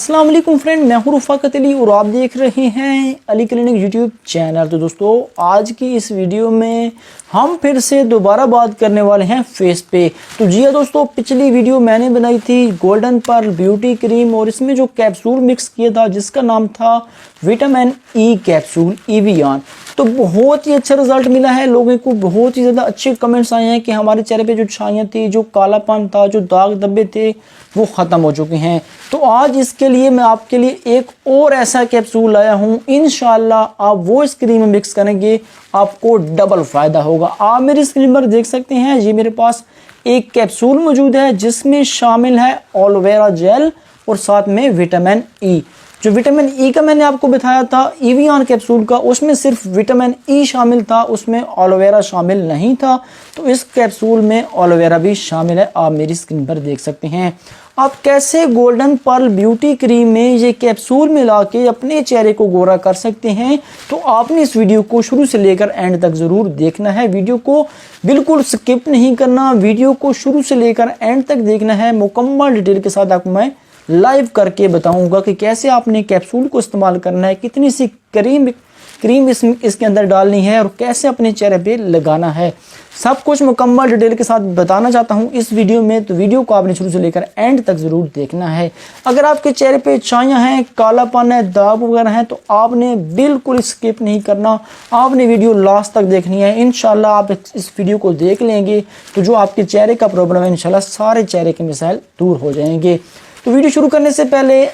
अस्सलाम वालेकुम फ्रेंड, मैं हूं रफ़ाकत अली और आप देख रहे हैं अली क्लिनिक यूट्यूब चैनल। तो दोस्तों, आज की इस वीडियो में हम फिर से दोबारा बात करने वाले हैं फेस पे। तो जी हाँ दोस्तों, पिछली वीडियो मैंने बनाई थी गोल्डन पर्ल ब्यूटी क्रीम और इसमें जो कैप्सूल मिक्स किया था जिसका नाम था विटामिन ई कैप्सूल एवियन। तो बहुत ही अच्छा रिजल्ट मिला है, लोगों को बहुत ही ज़्यादा अच्छे कमेंट्स आए हैं कि हमारे चेहरे पे जो छाइयाँ थी, जो कालापन था, जो दाग धब्बे थे वो ख़त्म हो चुके हैं। तो आज इसके लिए मैं आपके लिए एक और ऐसा कैप्सूल लाया हूँ। इंशाल्लाह आप वो इस क्रीम में मिक्स करेंगे, आपको डबल फ़ायदा होगा। आप मेरी स्क्रीन पर देख सकते हैं, ये मेरे पास एक कैप्सूल मौजूद है जिसमें शामिल है एलोवेरा जेल और साथ में विटामिन ई। जो विटामिन ई का मैंने आपको बताया था एवियन कैप्सूल का, उसमें सिर्फ विटामिन ई शामिल था, उसमें एलोवेरा शामिल नहीं था। तो इस कैप्सूल में एलोवेरा भी शामिल है, आप मेरी स्क्रीन पर देख सकते हैं। आप कैसे गोल्डन पर्ल ब्यूटी क्रीम में ये कैप्सूल मिला के अपने चेहरे को गोरा कर सकते हैं, तो आपने इस वीडियो को शुरू से लेकर एंड तक ज़रूर देखना है। वीडियो को बिल्कुल स्किप नहीं करना, वीडियो को शुरू से लेकर एंड तक देखना है। मुकम्मल डिटेल के साथ आपको मैं लाइव करके बताऊंगा कि कैसे आपने कैप्सूल को इस्तेमाल करना है, कितनी सी क्रीम इसके अंदर डालनी है और कैसे अपने चेहरे पे लगाना है। सब कुछ मुकम्मल डिटेल के साथ बताना चाहता हूं इस वीडियो में। तो वीडियो को आपने शुरू से लेकर एंड तक ज़रूर देखना है। अगर आपके चेहरे पे छाइयाँ हैं, कालापन है, दाग वगैरह हैं, तो आपने बिल्कुल स्किप नहीं करना, आपने वीडियो लास्ट तक देखनी है। इंशाल्लाह आप इस वीडियो को देख लेंगे तो जो आपके चेहरे का प्रॉब्लम है इंशाल्लाह सारे चेहरे के मसाइल दूर हो जाएंगे। तो वीडियो शुरू करने से पहले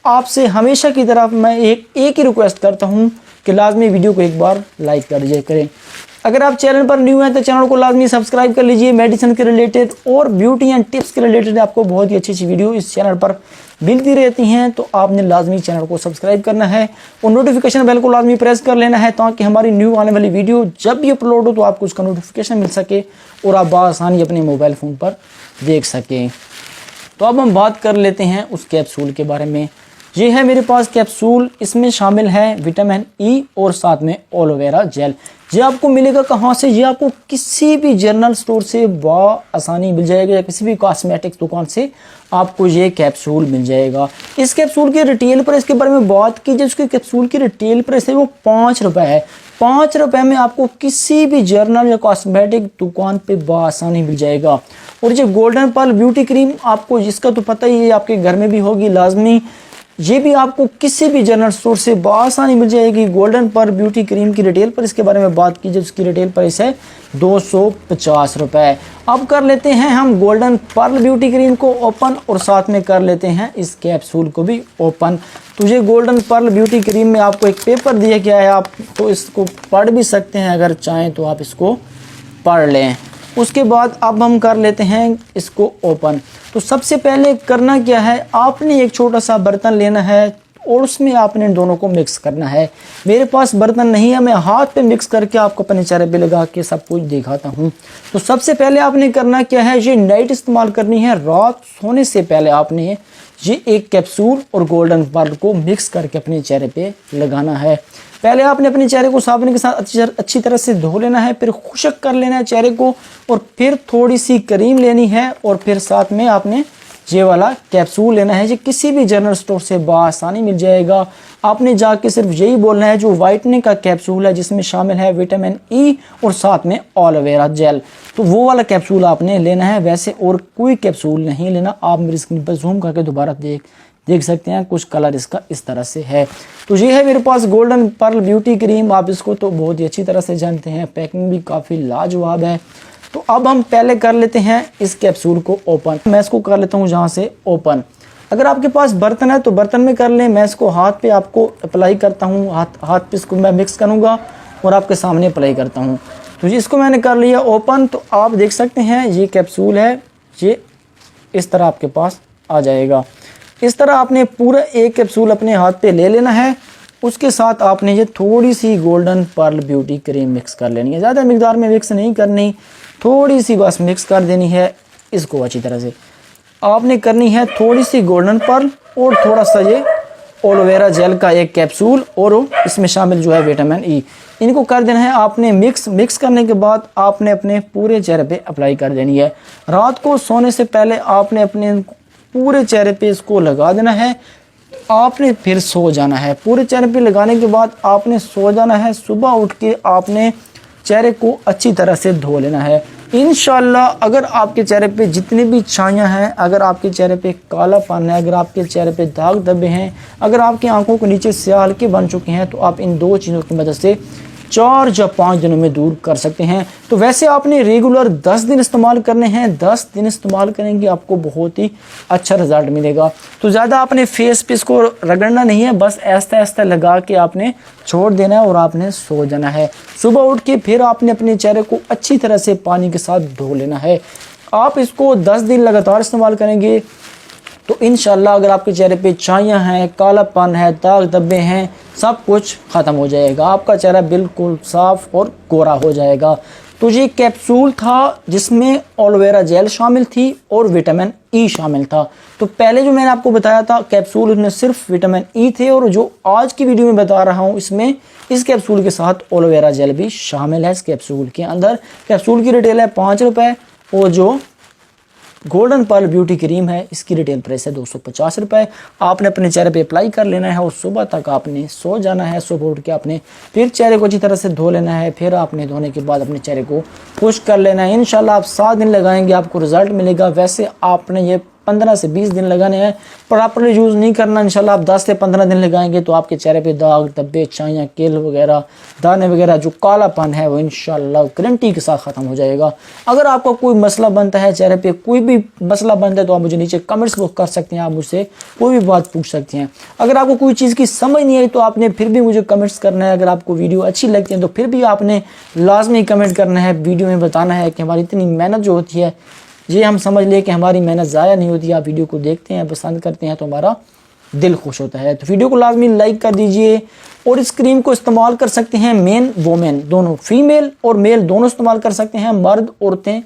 आपसे हमेशा की तरह मैं एक ही रिक्वेस्ट करता हूं कि लाजमी वीडियो को एक बार लाइक कर दीजिए करें। अगर आप चैनल पर न्यू हैं तो चैनल को लाजमी सब्सक्राइब कर लीजिए। मेडिसिन के रिलेटेड और ब्यूटी एंड टिप्स के रिलेटेड आपको बहुत ही अच्छी अच्छी वीडियो इस चैनल पर मिलती रहती हैं, तो आपने लाजमी चैनल को सब्सक्राइब करना है और नोटिफिकेशन बेल को लाजमी प्रेस कर लेना है ताकि हमारी न्यू आने वाली वीडियो जब भी अपलोड हो तो आपको उसका नोटिफिकेशन मिल सके और आप बआसानी अपने मोबाइल फ़ोन पर देख सकें। तो अब हम बात कर लेते हैं उस कैप्सूल के बारे में। ये है मेरे पास कैप्सूल, इसमें शामिल है विटामिन ई और साथ में एलोवेरा जेल। ये आपको मिलेगा कहाँ से? ये आपको किसी भी जनरल स्टोर से आसानी मिल जाएगा या किसी भी कॉस्मेटिक्स दुकान से आपको ये कैप्सूल मिल जाएगा। इस कैप्सूल की रिटेल प्राइस के बारे में बात की जाए, उसकी कैप्सूल की रिटेल प्राइस है वो 5 रुपये है। 5 रुपये में आपको किसी भी जर्नल या कॉस्मेटिक दुकान पे बआसानी मिल जाएगा। और ये गोल्डन पर्ल ब्यूटी क्रीम आपको जिसका तो पता ही है, आपके घर में भी होगी लाजमी, ये भी आपको किसी भी जनरल स्टोर से बआसानी मिल जाएगी। गोल्डन पर्ल ब्यूटी क्रीम की रिटेल पर इसके बारे में बात की जाए, उसकी रिटेल प्राइस है 250 रुपये। अब कर लेते हैं हम गोल्डन पर्ल ब्यूटी क्रीम को ओपन और साथ में कर लेते हैं इस कैप्सूल को भी ओपन। तो ये गोल्डन पर्ल ब्यूटी क्रीम में आपको एक पेपर दिया गया है, आप तो इसको पढ़ भी सकते हैं, अगर चाहें तो आप इसको पढ़ लें। उसके बाद अब हम कर लेते हैं इसको ओपन। तो सबसे पहले करना क्या है, आपने एक छोटा सा बर्तन लेना है और उसमें आपने इन दोनों को मिक्स करना है। मेरे पास बर्तन नहीं है, मैं हाथ पे मिक्स करके आपको अपने चेहरे पे लगा के सब कुछ दिखाता हूँ। तो सबसे पहले आपने करना क्या है, ये नाइट इस्तेमाल करनी है। रात सोने से पहले आपने ये एक कैप्सूल और गोल्डन पर्ल को मिक्स करके अपने चेहरे पे लगाना है। पहले आपने अपने चेहरे को साबुन के साथ अच्छी तरह से धो लेना है, फिर खुश्क कर लेना है चेहरे को और फिर थोड़ी सी क्रीम लेनी है और फिर साथ में आपने ये वाला कैप्सूल लेना है। ये किसी भी जनरल स्टोर से बआसानी मिल जाएगा। आपने जाके सिर्फ यही बोलना है जो वाइटनिंग का कैप्सूल है जिसमें शामिल है विटामिन ई और साथ में एलोवेरा जेल, तो वो वाला कैप्सूल आपने लेना है, वैसे और कोई कैप्सूल नहीं लेना। आप मेरी स्क्रीन पर जूम करके दोबारा देख सकते हैं, कुछ कलर इसका इस तरह से है। तो ये है मेरे पास गोल्डन पर्ल ब्यूटी क्रीम, आप इसको तो बहुत ही अच्छी तरह से जानते हैं, पैकिंग भी काफ़ी लाजवाब है। तो अब हम पहले कर लेते हैं इस कैप्सूल को ओपन। मैं इसको कर लेता हूँ जहाँ से ओपन। अगर आपके पास बर्तन है तो बर्तन में कर लें, मैं इसको हाथ पे आपको अप्लाई करता हूँ, हाथ पे इसको मैं मिक्स करूँगा और आपके सामने अप्लाई करता हूँ। तो इसको मैंने कर लिया ओपन। तो आप देख सकते हैं ये कैप्सूल है, ये इस तरह आपके पास आ जाएगा। इस तरह आपने पूरा एक कैप्सूल अपने हाथ पे ले लेना है। उसके साथ आपने ये थोड़ी सी golden pearl beauty cream mix कर लेनी है, ज़्यादा मिकदार में मिक्स नहीं करनी, थोड़ी सी बस मिक्स कर देनी है इसको अच्छी तरह से। आपने करनी है थोड़ी सी गोल्डन पर्ल और थोड़ा सा ये एलोवेरा जेल का एक कैप्सूल और इसमें शामिल जो है विटामिन ई, इनको कर देना है आपने मिक्स करने के बाद आपने अपने पूरे चेहरे पे अप्लाई कर देनी है। रात को सोने से पहले आपने अपने पूरे चेहरे पे इसको लगा देना है। आपने फिर सो जाना है। पूरे चेहरे पे लगाने के बाद आपने सो जाना है। सुबह उठ के आपने चेहरे को अच्छी तरह से धो लेना है। इंशाल्लाह अगर आपके चेहरे पे जितनी भी छाइयाँ हैं, अगर आपके चेहरे पे कालापन है, अगर आपके चेहरे पे दाग धब्बे हैं, अगर आपकी आंखों के नीचे स्याह हल्के बन चुके हैं, तो आप इन 2 चीज़ों की मदद से 4 या 5 दिनों में दूर कर सकते हैं। तो वैसे आपने रेगुलर 10 दिन इस्तेमाल करने हैं। 10 दिन इस्तेमाल करेंगे आपको बहुत ही अच्छा रिजल्ट मिलेगा। तो ज़्यादा आपने फेस पे इसको रगड़ना नहीं है, बस ऐसा ऐसा लगा के आपने छोड़ देना है और आपने सो जाना है। सुबह उठ के फिर आपने अपने चेहरे को अच्छी तरह से पानी के साथ धो लेना है। आप इसको 10 दिन लगातार इस्तेमाल करेंगे तो इंशाल्लाह अगर आपके चेहरे पे छाइयाँ हैं, कालापन है, दाग धब्बे हैं, सब कुछ ख़त्म हो जाएगा। आपका चेहरा बिल्कुल साफ़ और गोरा हो जाएगा। तो ये कैप्सूल था जिसमें एलोवेरा जेल शामिल थी और विटामिन ई शामिल था। तो पहले जो मैंने आपको बताया था कैप्सूल, उसमें सिर्फ विटामिन ई थे, और जो आज की वीडियो में बता रहा हूँ इसमें इस कैप्सूल के साथ एलोवेरा जेल भी शामिल है। इस कैप्सूल के अंदर कैप्सूल की रिटेल है 5 रुपये, और जो गोल्डन पर्ल ब्यूटी क्रीम है इसकी रिटेल प्राइस है 250 रुपये। आपने अपने चेहरे पे अप्लाई कर लेना है और सुबह तक आपने सो जाना है। सुबह उठ के आपने फिर चेहरे को अच्छी तरह से धो लेना है। फिर आपने धोने के बाद अपने चेहरे को खुश कर लेना है। इंशाल्लाह आप 7 दिन लगाएंगे आपको रिजल्ट मिलेगा। वैसे आपने ये 15 से 20 दिन लगाने हैं, प्रॉपरली यूज़ नहीं करना। इंशाल्लाह आप 10 से 15 दिन लगाएंगे तो आपके चेहरे पे दाग धब्बे, छाइयाँ, केल वगैरह, दाने वगैरह, जो कालापन है वो इंशाल्लाह गारंटी के साथ ख़त्म हो जाएगा। अगर आपका कोई मसला बनता है, चेहरे पे कोई भी मसला बनता है, तो आप मुझे नीचे कमेंट्स बुक कर सकते हैं। आप मुझसे कोई भी बात पूछ सकते हैं। अगर आपको कोई चीज़ की समझ नहीं आई तो आपने फिर भी मुझे कमेंट्स करना है। अगर आपको वीडियो अच्छी लगती है तो फिर भी आपने लाजमी कमेंट करना है, वीडियो में बताना है कि हमारी इतनी मेहनत जो होती है ये हम समझ ले कि हमारी मेहनत ज़ाया नहीं होती। आप वीडियो को देखते हैं, पसंद करते हैं तो हमारा दिल खुश होता है। तो वीडियो को लाजमी लाइक कर दीजिए। और इस क्रीम को इस्तेमाल कर सकते हैं मेन वोमेन दोनों, फीमेल और मेल दोनों इस्तेमाल कर सकते हैं। मर्द औरतें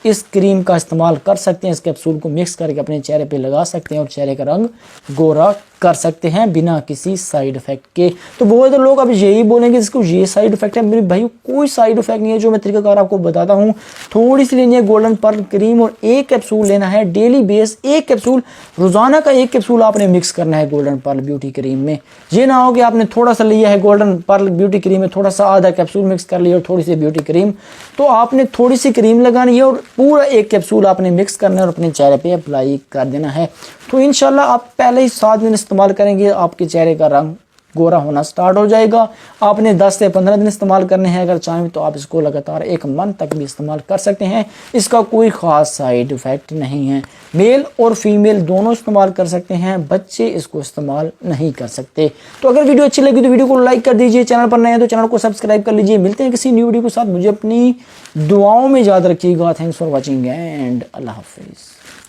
इस क्रीम का इस्तेमाल कर सकते हैं। इस कैप्सूल को मिक्स करके अपने चेहरे पे लगा सकते हैं और चेहरे का रंग गोरा कर सकते हैं बिना किसी साइड इफ़ेक्ट के। तो बहुत से लोग अब यही बोलेंगे इसको ये साइड इफ़ेक्ट है। मेरे भाई कोई साइड इफ़ेक्ट नहीं है। जो मैं तरीकाकार आपको बताता हूँ, थोड़ी सी लेनी है गोल्डन पर्ल क्रीम और 1 कैप्सूल लेना है डेली बेस। 1 कैप्सूल रोज़ाना का 1 कैप्सूल आपने मिक्स करना है गोल्डन पर्ल ब्यूटी क्रीम में। ये ना हो कि आपने थोड़ा सा लिया है गोल्डन पर्ल ब्यूटी क्रीम में, थोड़ा सा आधा कैप्सूल मिक्स कर लिया और थोड़ी सी ब्यूटी क्रीम। तो आपने थोड़ी सी क्रीम लगानी है और पूरा 1 कैप्सूल आपने मिक्स करना है और अपने चेहरे पे अप्लाई कर देना है। तो इंशाल्लाह आप पहले ही 7 दिन इस्तेमाल करेंगे, आपके चेहरे का रंग गोरा होना स्टार्ट हो जाएगा। आपने 10 से 15 दिन इस्तेमाल करने हैं। अगर चाहें तो आप इसको लगातार 1 मंथ तक भी इस्तेमाल कर सकते हैं। इसका कोई ख़ास साइड इफ़ेक्ट नहीं है। मेल और फीमेल दोनों इस्तेमाल कर सकते हैं, बच्चे इसको इस्तेमाल नहीं कर सकते। तो अगर वीडियो अच्छी लगी तो वीडियो को लाइक कर दीजिए। चैनल पर नए हैं तो चैनल को सब्सक्राइब कर लीजिए। मिलते हैं किसी न्यू वीडियो के साथ। मुझे अपनी दुआओं में याद रखिएगा। थैंक्स फॉर वॉचिंग एंड अल्लाह हाफिज़।